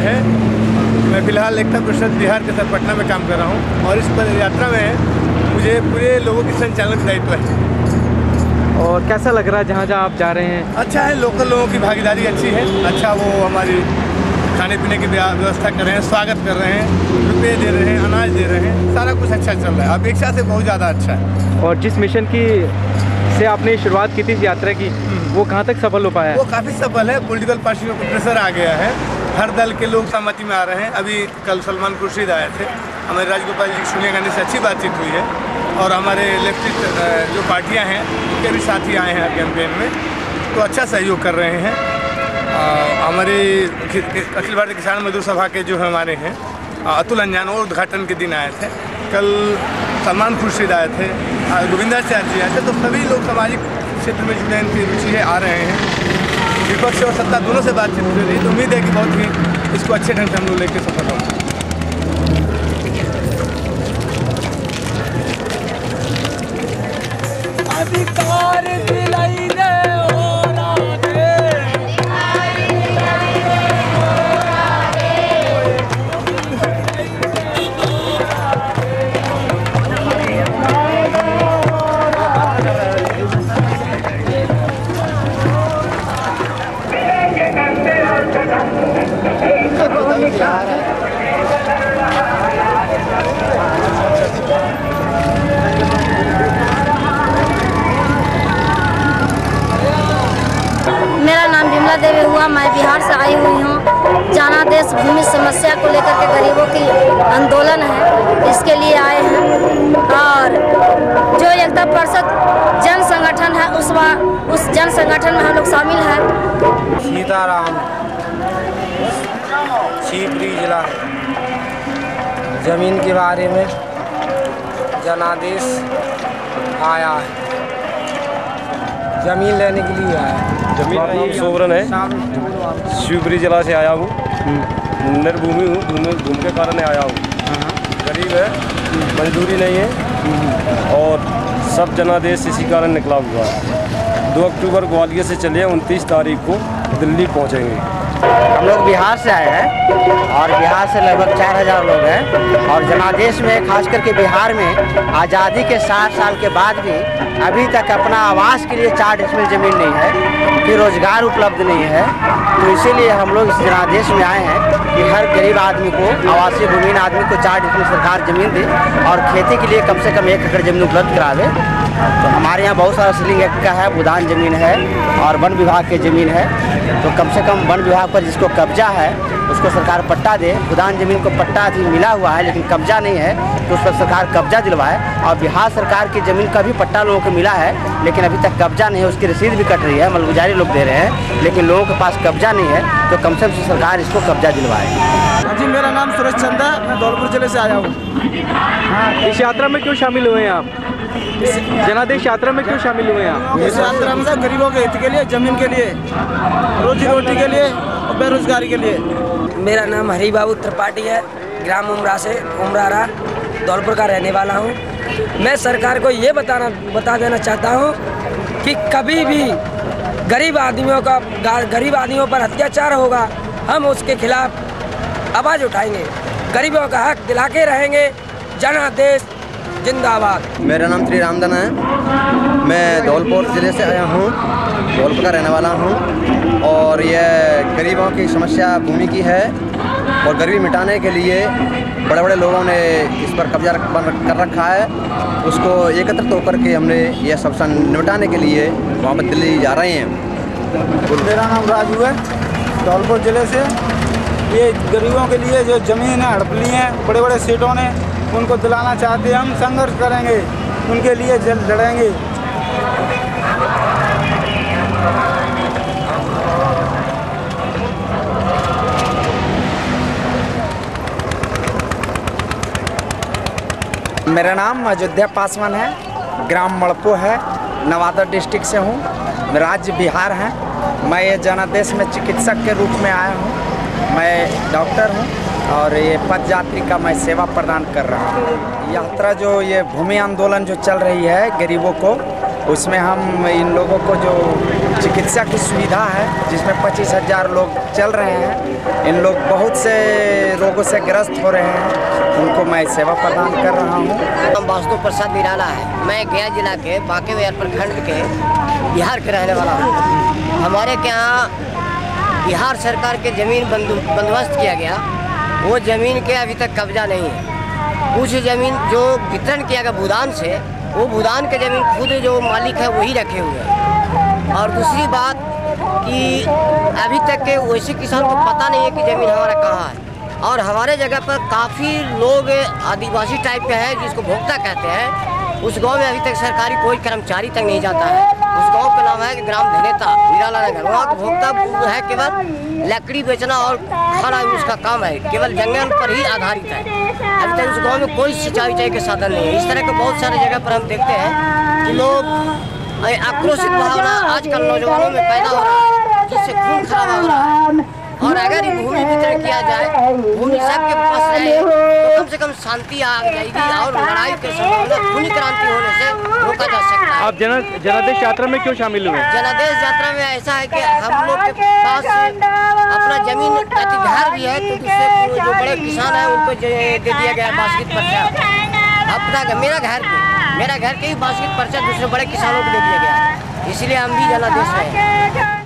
है। मैं फ़िलहाल एकता परिषद बिहार के साथ पटना में काम कर रहा हूँ और इस पद यात्रा में मुझे पूरे लोगों के संचालन का दायित्व है। और कैसा लग रहा है जहाँ जहाँ आप जा रहे हैं? अच्छा है, लोकल लोगों की भागीदारी अच्छी है। अच्छा, वो हमारी खाने पीने की व्यवस्था कर रहे हैं, स्वागत कर रहे हैं, रुपये दे रहे हैं, अनाज दे रहे हैं, सारा कुछ अच्छा चल रहा है। अपेक्षा से बहुत ज़्यादा अच्छा है। और जिस मिशन की से आपने शुरुआत की थी इस यात्रा की, वो कहाँ तक सफल हो पाया है? वो काफ़ी सफल है। पॉलिटिकल पार्टियों को प्रेशर आ गया है, हर दल के लोग सहमति में आ रहे हैं। अभी कल सलमान खुर्शीद आए थे, हमारे राजगोपाल जी सोनिया गांधी से अच्छी बातचीत हुई है और हमारे लेफ्टिस्ट जो पार्टियां हैं उनके भी साथी आए हैं कैंपेन में, तो अच्छा सहयोग कर रहे हैं। हमारे अखिल भारतीय किसान मजदूर सभा के जो हमारे हैं अतुल अंजान, वो उद्घाटन के दिन आए थे। कल सलमान खुर्शीद आए थे, गोविंदाचार्य जी आए थे। तो सभी लोग सामाजिक क्षेत्र में जुड़े, इनकी रुचि है, आ रहे हैं। विपक्ष और सत्ता दोनों से बातचीत हो रही है, तो उम्मीद है कि बहुत ही इसको अच्छे ढंग से हम लोग लेकर सफल होंगे। मेरा नाम विमला देवी हुआ। मैं बिहार से आई हुई हूँ। जनादेश भूमि समस्या को लेकर के गरीबों की आंदोलन है, इसके लिए आए हैं। और जो एकता परिषद जन संगठन है, उस जन संगठन में हम लोग शामिल हैं। सीताराम, शिवपुरी जिला। जमीन के बारे में जनादेश आया है, जमीन लेने के लिए आया है। जमीन का नाम सोवरन है, शिवपुरी जिला से आया हूँ। निर्भूमि हूँ, घूम के कारण आया हूँ। गरीब है, मजदूरी नहीं है और सब जनादेश इसी कारण निकला हुआ है। 2 अक्टूबर ग्वालियर से चले, 29 तारीख को दिल्ली पहुँचेंगे। हम लोग बिहार से आए हैं और बिहार से लगभग 4000 लोग हैं। और जनादेश में खास करके बिहार में आज़ादी के 60 साल के बाद भी अभी तक अपना आवास के लिए 4 डिसमिल ज़मीन नहीं है, फिर रोज़गार उपलब्ध नहीं है। तो इसीलिए हम लोग इस जनादेश में आए हैं कि हर गरीब आदमी को, आवासीय भूमिहीन आदमी को 4 डिसमिल सरकार ज़मीन दे और खेती के लिए कम से कम 1 एकड़ ज़मीन उपलब्ध करावे। तो हमारे यहाँ बहुत सारा सीलिंग एक्ट का है, भूदान ज़मीन है और वन विभाग की ज़मीन है। तो कम से कम वन विभाग पर जिसको कब्जा है उसको सरकार पट्टा दे। भूदान ज़मीन को पट्टा भी मिला हुआ है लेकिन कब्जा नहीं है, तो उस पर सरकार कब्जा दिलवाए। और बिहार सरकार की ज़मीन का भी पट्टा लोगों को मिला है लेकिन अभी तक कब्जा नहीं है, उसकी रसीद भी कट रही है, मलगुजारी लोग दे रहे हैं लेकिन लोगों के पास कब्जा नहीं है। तो कम से कम सरकार इसको कब्जा दिलवाए। जी, मेरा नाम सुरेश चंदा, मैं धौलपुर जिले से आया हूँ। हाँ, इस यात्रा में क्यों शामिल हुए हैं आप? जनादेश यात्रा में क्यों शामिल हुए हैं आप? इस यात्रा में गरीबों के हित के लिए, जमीन के लिए, रोजी रोटी के लिए और बेरोजगारी के लिए। मेरा नाम हरी बाबू त्रिपाठी है, ग्राम उमरा से, उमरारा धौलपुर का रहने वाला हूँ। मैं सरकार को ये बता देना चाहता हूँ कि कभी भी गरीब आदमियों पर अत्याचार होगा, हम उसके खिलाफ आवाज़ उठाएंगे, गरीबों का हक दिलाके रहेंगे। जनादेश जिंदाबाद। मेरा नाम श्री रामधन है, मैं धौलपुर ज़िले से आया हूँ, धौलपुर का रहने वाला हूँ। और यह गरीबों की समस्या भूमि की है और गरीबी मिटाने के लिए बड़े बड़े लोगों ने इस पर कब्जा कर रखा है। उसको एकत्रित होकर के हमने यह समस्या निपटाने के लिए वहाँ पर दिल्ली जा रहे हैं। मेरा नाम राजू है, धौलपुर ज़िले से। ये गरीबों के लिए जो ज़मीन है हड़प ली है बड़े बड़े सेठों ने, उनको दिलाना चाहते हैं। हम संघर्ष करेंगे, उनके लिए लड़ेंगे। मेरा नाम अयोध्या पासवान है, ग्राम मड़पो है, नवादा डिस्ट्रिक्ट से हूँ, राज्य बिहार है। मैं ये जनादेश में चिकित्सक के रूप में आया हूँ। मैं डॉक्टर हूँ और ये पद यात्री का मैं सेवा प्रदान कर रहा हूँ। यात्रा जो ये भूमि आंदोलन जो चल रही है गरीबों को, उसमें हम इन लोगों को जो चिकित्सा की सुविधा है जिसमें 25,000 लोग चल रहे हैं, इन लोग बहुत से रोगों से ग्रस्त हो रहे हैं, उनको मैं सेवा प्रदान कर रहा हूँ। वास्तु प्रसाद निराला है। मैं गया जिला के बांके प्रखंड के बिहार के रहने वाला हूँ। हमारे के यहाँ बिहार सरकार के ज़मीन बंदोबस्त किया गया, वो ज़मीन के अभी तक कब्जा नहीं है। कुछ ज़मीन जो वितरण किया गया भूदान से, वो भूदान के ज़मीन खुद जो मालिक है वही रखे हुए हैं। और दूसरी बात कि अभी तक के वैसे किसान को पता नहीं है कि ज़मीन हमारा कहाँ है। और हमारे जगह पर काफ़ी लोग आदिवासी टाइप के हैं जिसको भोक्ता कहते हैं। उस गांव में अभी तक सरकारी कोई कर्मचारी तक नहीं जाता है। उस गांव का नाम है ग्राम धनेता निराला नगर। वहाँ का भोक्ता है केवल लकड़ी बेचना और खाना उसका काम है, केवल जंगल पर ही आधारित है। अभी तक उस गांव में कोई सिंचाई के साधन नहीं है। इस तरह के बहुत सारे जगह पर हम देखते हैं कि लोग आक्रोशित भावना आजकल नौजवानों में पैदा हो रहा है, जिससे खून खराबा हो रहा है। और अगर भूमि वितरण किया जाए, भूमि सबके पास रहे, तो कम से कम शांति आ जाएगी और लड़ाई के संभावना खूनी क्रांति होने से रोका जा सकता है। आप जनादेश यात्रा में क्यों शामिल हुए? जनादेश यात्रा में ऐसा है कि हम लोग के पास अपना जमीन अधिकार भी है, तो दूसरे जो बड़े किसान हैं उनको दे दिया गया बास्केट पर्चा। अपना मेरा घर के ही बास्केट पर्चा दूसरे बड़े किसानों को दे दिया गया, इसलिए हम भी जनादेश में हैं।